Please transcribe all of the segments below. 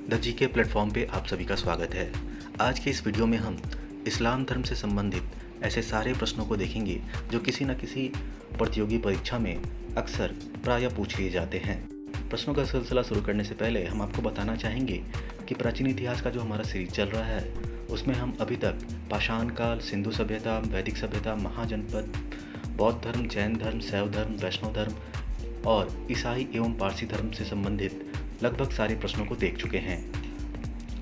The GK platform पे आप सभी का स्वागत है। आज के इस वीडियो में हम इस्लाम धर्म से संबंधित ऐसे सारे प्रश्नों को देखेंगे जो किसी न किसी प्रतियोगी परीक्षा में अक्सर प्रायः पूछे जाते हैं। प्रश्नों का सिलसिला शुरू करने से पहले हम आपको बताना चाहेंगे कि प्राचीन इतिहास का जो हमारा सीरीज चल रहा है उसमें हम अभी तक पाषाण काल, सिंधु सभ्यता, वैदिक सभ्यता, महाजनपद, बौद्ध धर्म, जैन धर्म, शैव धर्म, वैष्णव धर्म और ईसाई एवं पारसी धर्म से संबंधित लगभग सारे प्रश्नों को देख चुके हैं।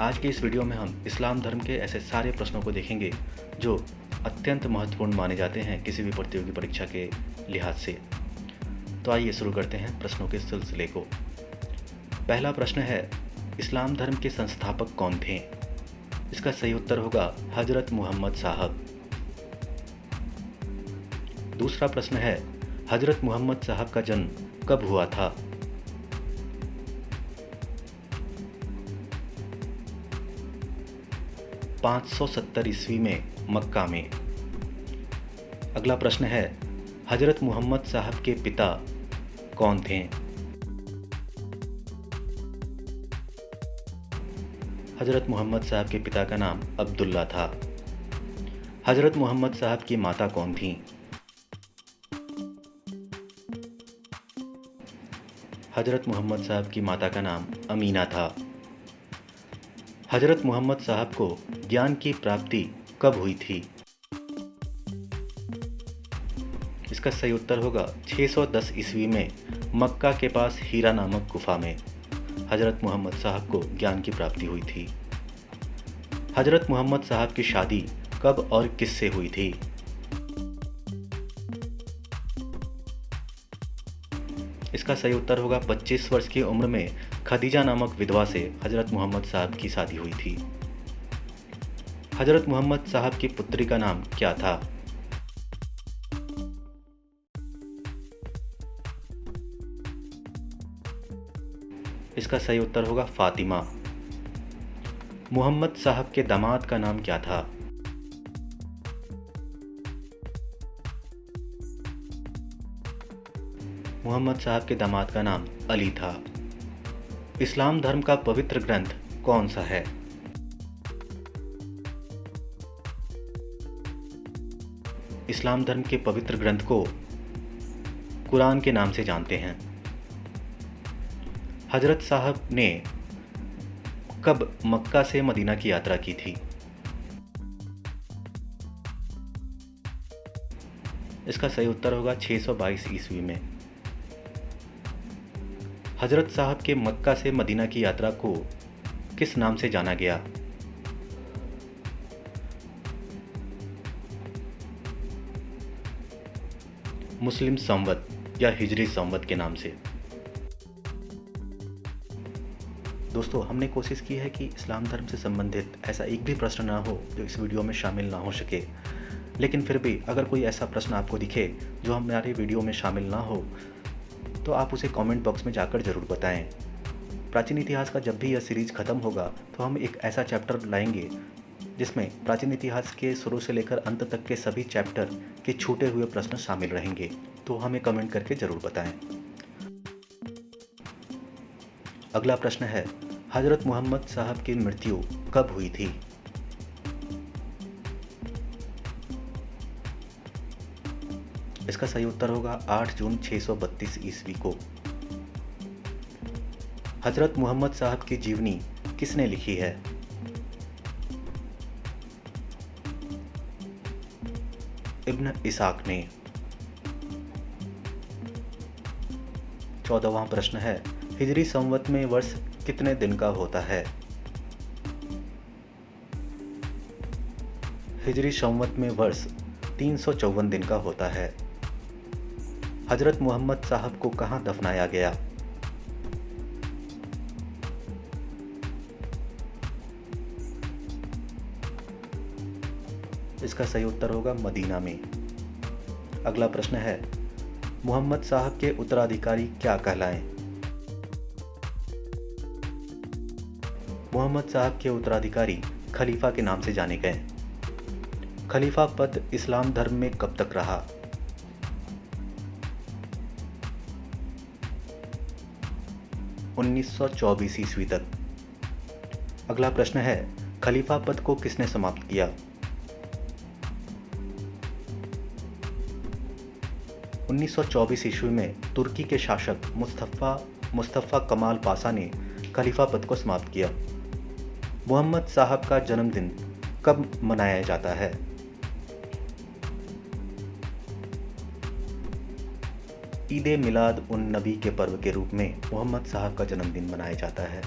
आज के इस वीडियो में हम इस्लाम धर्म के ऐसे सारे प्रश्नों को देखेंगे जो अत्यंत महत्वपूर्ण माने जाते हैं किसी भी प्रतियोगी परीक्षा के लिहाज से। तो आइए शुरू करते हैं प्रश्नों के सिलसिले को। पहला प्रश्न है, इस्लाम धर्म के संस्थापक कौन थे? इसका सही उत्तर होगा हजरत मोहम्मद साहब। दूसरा प्रश्न है, हजरत मोहम्मद साहब का जन्म कब हुआ था? पाँच 570 ईस्वी में मक्का में। अगला प्रश्न है, हजरत मोहम्मद साहब के पिता कौन थे? हजरत मोहम्मद साहब के पिता का नाम अब्दुल्ला था। हजरत मोहम्मद साहब की माता कौन थी? हजरत मोहम्मद साहब की माता का नाम अमीना था। हजरत मोहम्मद साहब को ज्ञान की प्राप्ति कब हुई थी? इसका सही उत्तर होगा 610 ईस्वी में मक्का के पास हीरा नामक गुफा में हजरत मोहम्मद साहब को ज्ञान की प्राप्ति हुई थी। हजरत मोहम्मद साहब की शादी कब और किससे हुई थी? इसका सही उत्तर होगा 25 वर्ष की उम्र में खदीजा नामक विधवा से हजरत मोहम्मद साहब की शादी हुई थी। हजरत मोहम्मद साहब की पुत्री का नाम क्या था? इसका सही उत्तर होगा फातिमा। मोहम्मद साहब के दामाद का नाम क्या था? मोहम्मद साहब के दामाद का नाम अली था। इस्लाम धर्म का पवित्र ग्रंथ कौन सा है? इस्लाम धर्म के पवित्र ग्रंथ को कुरान के नाम से जानते हैं। हजरत साहब ने कब मक्का से मदीना की यात्रा की थी? इसका सही उत्तर होगा 622 ईस्वी में। हजरत साहब के मक्का से मदीना की यात्रा को किस नाम से जाना गया? मुस्लिम संवत या हिजरी संवत के नाम से। दोस्तों, हमने कोशिश की है कि इस्लाम धर्म से संबंधित ऐसा एक भी प्रश्न ना हो जो इस वीडियो में शामिल ना हो सके, लेकिन फिर भी अगर कोई ऐसा प्रश्न आपको दिखे जो हमारे वीडियो में शामिल ना हो तो आप उसे कमेंट बॉक्स में जाकर ज़रूर बताएं। प्राचीन इतिहास का जब भी यह सीरीज ख़त्म होगा तो हम एक ऐसा चैप्टर लाएंगे जिसमें प्राचीन इतिहास के शुरू से लेकर अंत तक के सभी चैप्टर के छूटे हुए प्रश्न शामिल रहेंगे। तो हमें कमेंट करके ज़रूर बताएं। अगला प्रश्न है, हजरत मोहम्मद साहब की मृत्यु कब हुई थी? इसका सही उत्तर होगा 8 जून 632 ईस्वी को। हजरत मोहम्मद साहब की जीवनी किसने लिखी है? इब्न इसाक ने। 14वां प्रश्न है, हिजरी संवत में वर्ष कितने दिन का होता है? हिजरी संवत में वर्ष 354 दिन का होता है। हजरत मोहम्मद साहब को कहाँ दफनाया गया? इसका सही उत्तर होगा मदीना में। अगला प्रश्न है, मोहम्मद साहब के उत्तराधिकारी क्या कहलाएं? मोहम्मद साहब के उत्तराधिकारी खलीफा के नाम से जाने गए। खलीफा पद इस्लाम धर्म में कब तक रहा? 1924 ईस्वी तक। अगला प्रश्न है, खलीफा पद को किसने समाप्त किया? 1924 ईस्वी में तुर्की के शासक मुस्तफ़ा कमाल पाशा ने खलीफा पद को समाप्त किया। मोहम्मद साहब का जन्मदिन कब मनाया जाता है? ईद ए मिलाद उन नबी के पर्व के रूप में मोहम्मद साहब का जन्मदिन मनाया जाता है।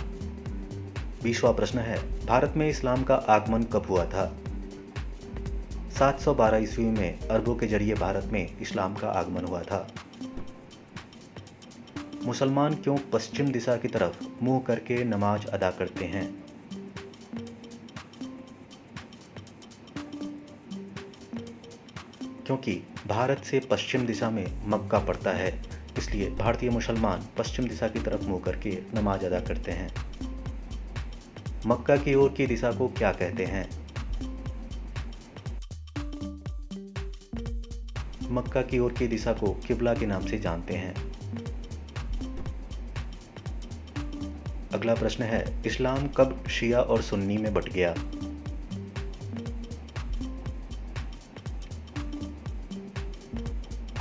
20वां प्रश्न है, भारत में इस्लाम का आगमन कब हुआ था? 712 ईस्वी में अरबों के जरिए भारत में इस्लाम का आगमन हुआ था। मुसलमान क्यों पश्चिम दिशा की तरफ मुंह करके नमाज अदा करते हैं? क्योंकि भारत से पश्चिम दिशा में मक्का पड़ता है, इसलिए भारतीय मुसलमान पश्चिम दिशा की तरफ मुंह करके नमाज अदा करते हैं। मक्का की ओर की दिशा को क्या कहते हैं? मक्का की ओर की दिशा को किबला के नाम से जानते हैं। अगला प्रश्न है, इस्लाम कब शिया और सुन्नी में बट गया?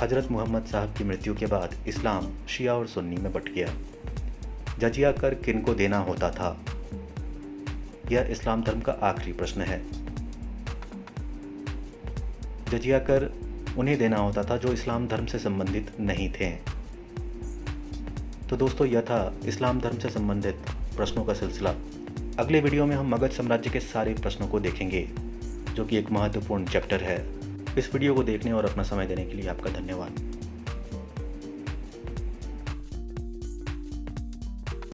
हजरत मोहम्मद साहब की मृत्यु के बाद इस्लाम शिया और सुन्नी में बट गया। जजिया कर किन को देना होता था? यह इस्लाम धर्म का आखिरी प्रश्न है। जजिया कर उन्हें देना होता था जो इस्लाम धर्म से संबंधित नहीं थे। तो दोस्तों, यह था इस्लाम धर्म से संबंधित प्रश्नों का सिलसिला। अगले वीडियो में हम मगध साम्राज्य के सारे प्रश्नों को देखेंगे, जो कि एक महत्वपूर्ण चैप्टर है। इस वीडियो को देखने और अपना समय देने के लिए आपका धन्यवाद।